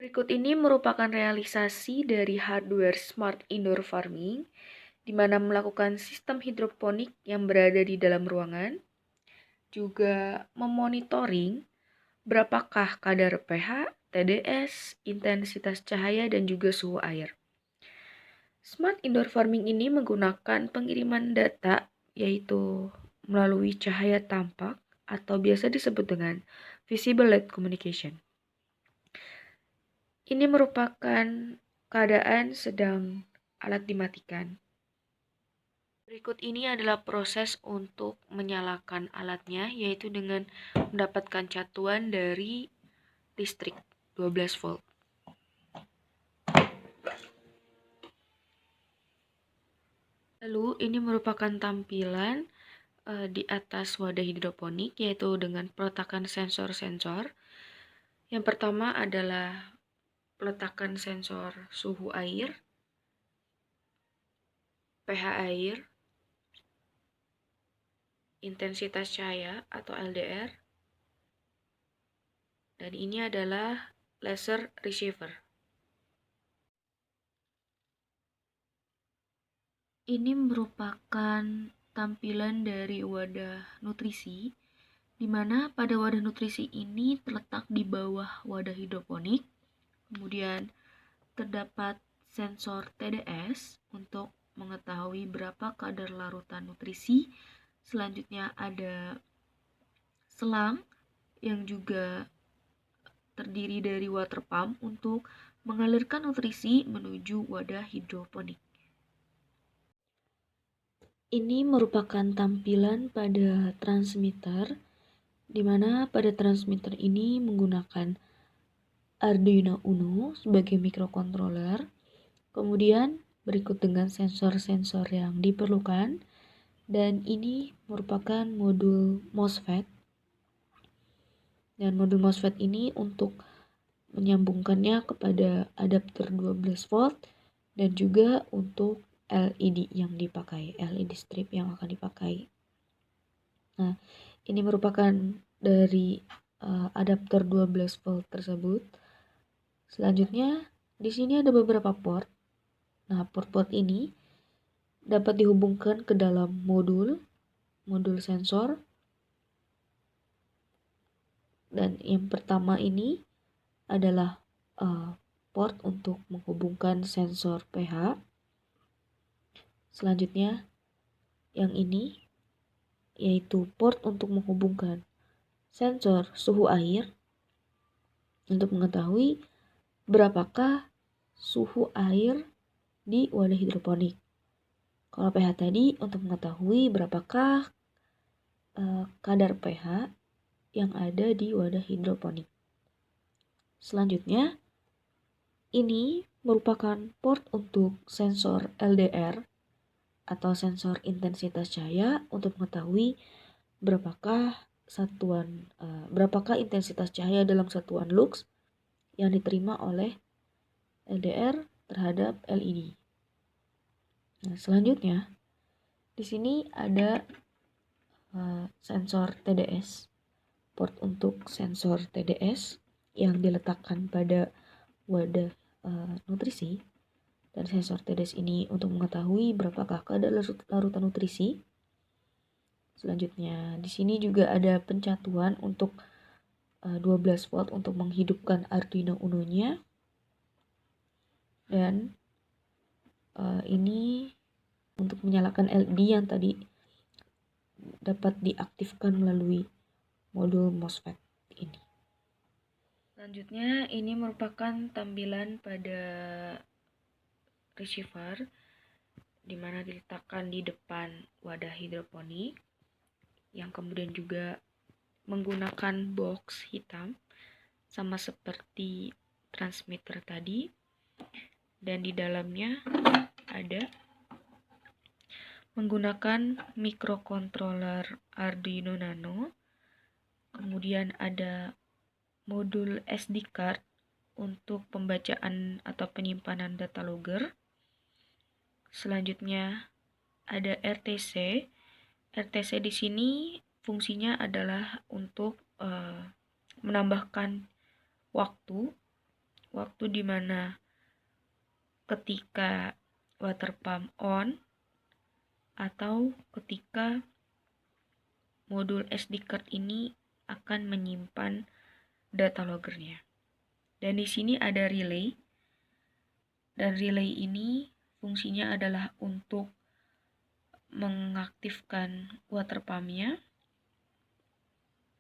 Berikut ini merupakan realisasi dari hardware Smart Indoor Farming, di mana melakukan sistem hidroponik yang berada di dalam ruangan, juga memonitoring berapakah kadar pH, TDS, intensitas cahaya, dan juga suhu air. Smart Indoor Farming ini menggunakan pengiriman data, yaitu melalui cahaya tampak atau biasa disebut dengan Visible Light Communication. Ini merupakan keadaan sedang alat dimatikan. Berikut ini adalah proses untuk menyalakan alatnya, yaitu dengan mendapatkan catuan dari listrik 12 volt. Lalu ini merupakan tampilan di atas wadah hidroponik, yaitu dengan peletakan sensor-sensor. Yang pertama adalah peletakan sensor suhu air, pH air, intensitas cahaya atau LDR, dan ini adalah laser receiver. Ini merupakan tampilan dari wadah nutrisi, di mana pada wadah nutrisi ini terletak di bawah wadah hidroponik. Kemudian terdapat sensor TDS untuk mengetahui berapa kadar larutan nutrisi. Selanjutnya ada selang yang juga terdiri dari water pump untuk mengalirkan nutrisi menuju wadah hidroponik. Ini merupakan tampilan pada transmitter, di mana pada transmitter ini menggunakan Arduino Uno sebagai microcontroller. Kemudian berikut dengan sensor-sensor yang diperlukan, dan ini merupakan modul MOSFET. Dan modul MOSFET ini untuk menyambungkannya kepada adapter 12 volt dan juga untuk LED yang dipakai, LED strip yang akan dipakai. Nah, ini merupakan dari adapter 12 volt tersebut. Selanjutnya, di sini ada beberapa port. Nah, port-port ini dapat dihubungkan ke dalam modul sensor. Dan yang pertama ini adalah port untuk menghubungkan sensor pH. Selanjutnya, yang ini yaitu port untuk menghubungkan sensor suhu air untuk mengetahui berapakah suhu air di wadah hidroponik. Kalau pH tadi untuk mengetahui berapakah kadar pH yang ada di wadah hidroponik. Selanjutnya, ini merupakan port untuk sensor LDR atau sensor intensitas cahaya untuk mengetahui berapakah intensitas cahaya dalam satuan lux yang diterima oleh LDR terhadap LED. Nah, selanjutnya di sini ada sensor TDS, port untuk sensor TDS yang diletakkan pada wadah nutrisi, dan sensor TDS ini untuk mengetahui berapakah kadar larutan nutrisi. Selanjutnya di sini juga ada pencatuan untuk 12 volt untuk menghidupkan Arduino Uno-nya, dan ini untuk menyalakan LED yang tadi dapat diaktifkan melalui modul MOSFET ini. Selanjutnya, ini merupakan tampilan pada receiver, di mana diletakkan di depan wadah hidroponik, yang kemudian juga menggunakan box hitam sama seperti transmitter tadi, dan di dalamnya ada menggunakan microcontroller Arduino Nano. Kemudian ada modul SD card untuk pembacaan atau penyimpanan data logger. Selanjutnya ada RTC. RTC di sini fungsinya adalah untuk menambahkan waktu waktu dimana ketika water pump on atau ketika modul SD card ini akan menyimpan data loggernya. Dan di sini ada relay. Dan relay ini fungsinya adalah untuk mengaktifkan water pump-nya.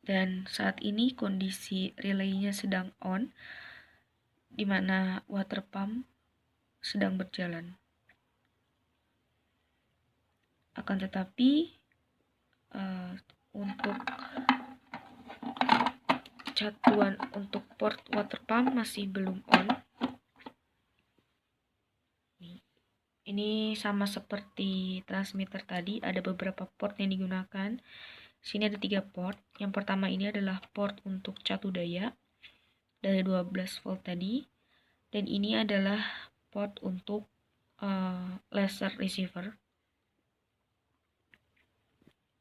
Dan saat ini kondisi relaynya sedang on, di mana water pump sedang berjalan. Akan tetapi untuk catuan untuk port water pump masih belum on. Ini sama seperti transmitter tadi, ada beberapa port yang digunakan. Sini ada 3 port. Yang pertama ini adalah port untuk catu daya dari 12 volt tadi, dan ini adalah port untuk laser receiver.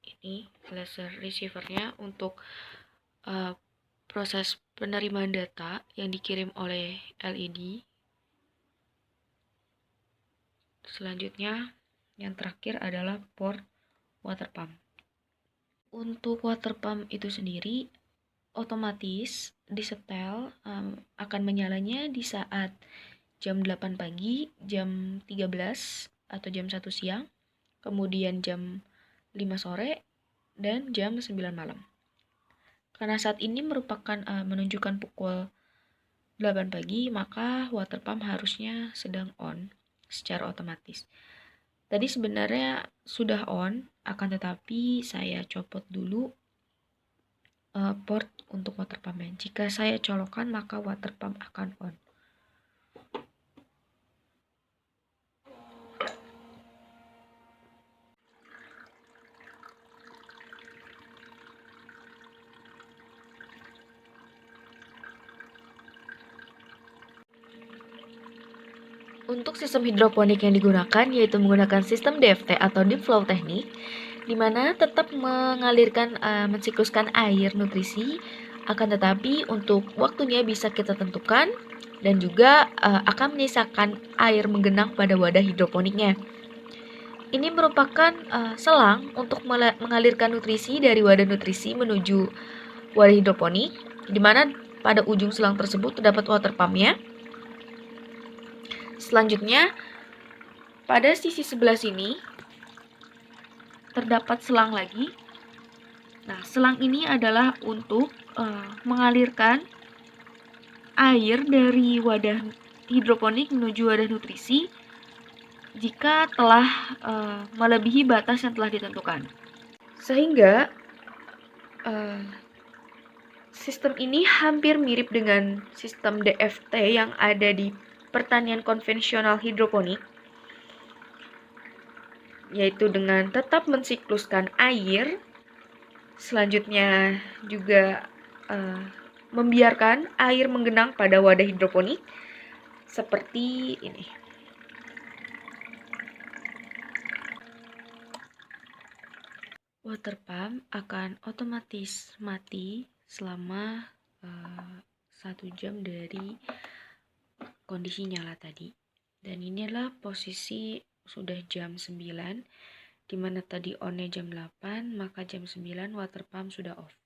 Ini laser receivernya untuk proses penerimaan data yang dikirim oleh LED. Selanjutnya, yang terakhir adalah port water pump. Untuk water pump itu sendiri otomatis disetel akan menyalanya di saat jam 8 pagi, jam 13 atau jam 1 siang, kemudian jam 5 sore, dan jam 9 malam. Karena saat ini merupakan menunjukkan pukul 8 pagi, maka water pump harusnya sedang on secara otomatis. Tadi sebenarnya sudah on, akan tetapi saya copot dulu port untuk water pump-nya. Jika saya colokkan, maka water pump akan on. Untuk sistem hidroponik yang digunakan yaitu menggunakan sistem DFT atau Deep Flow Technique, di mana tetap mengalirkan mensikluskan air nutrisi, akan tetapi untuk waktunya bisa kita tentukan dan juga akan menyisakan air menggenang pada wadah hidroponiknya. Ini merupakan selang untuk mengalirkan nutrisi dari wadah nutrisi menuju wadah hidroponik, di mana pada ujung selang tersebut terdapat water pump-nya. Selanjutnya, pada sisi sebelah sini terdapat selang lagi. Nah, selang ini adalah untuk mengalirkan air dari wadah hidroponik menuju wadah nutrisi jika telah melebihi batas yang telah ditentukan. Sehingga sistem ini hampir mirip dengan sistem DFT yang ada di pertanian konvensional hidroponik, yaitu dengan tetap mensikluskan air, selanjutnya juga membiarkan air menggenang pada wadah hidroponik seperti ini. Water pump akan otomatis mati selama 1 jam dari kondisi nyala tadi. Dan inilah posisi sudah jam 9, dimana tadi on-nya jam 8, maka jam 9 water pump sudah off.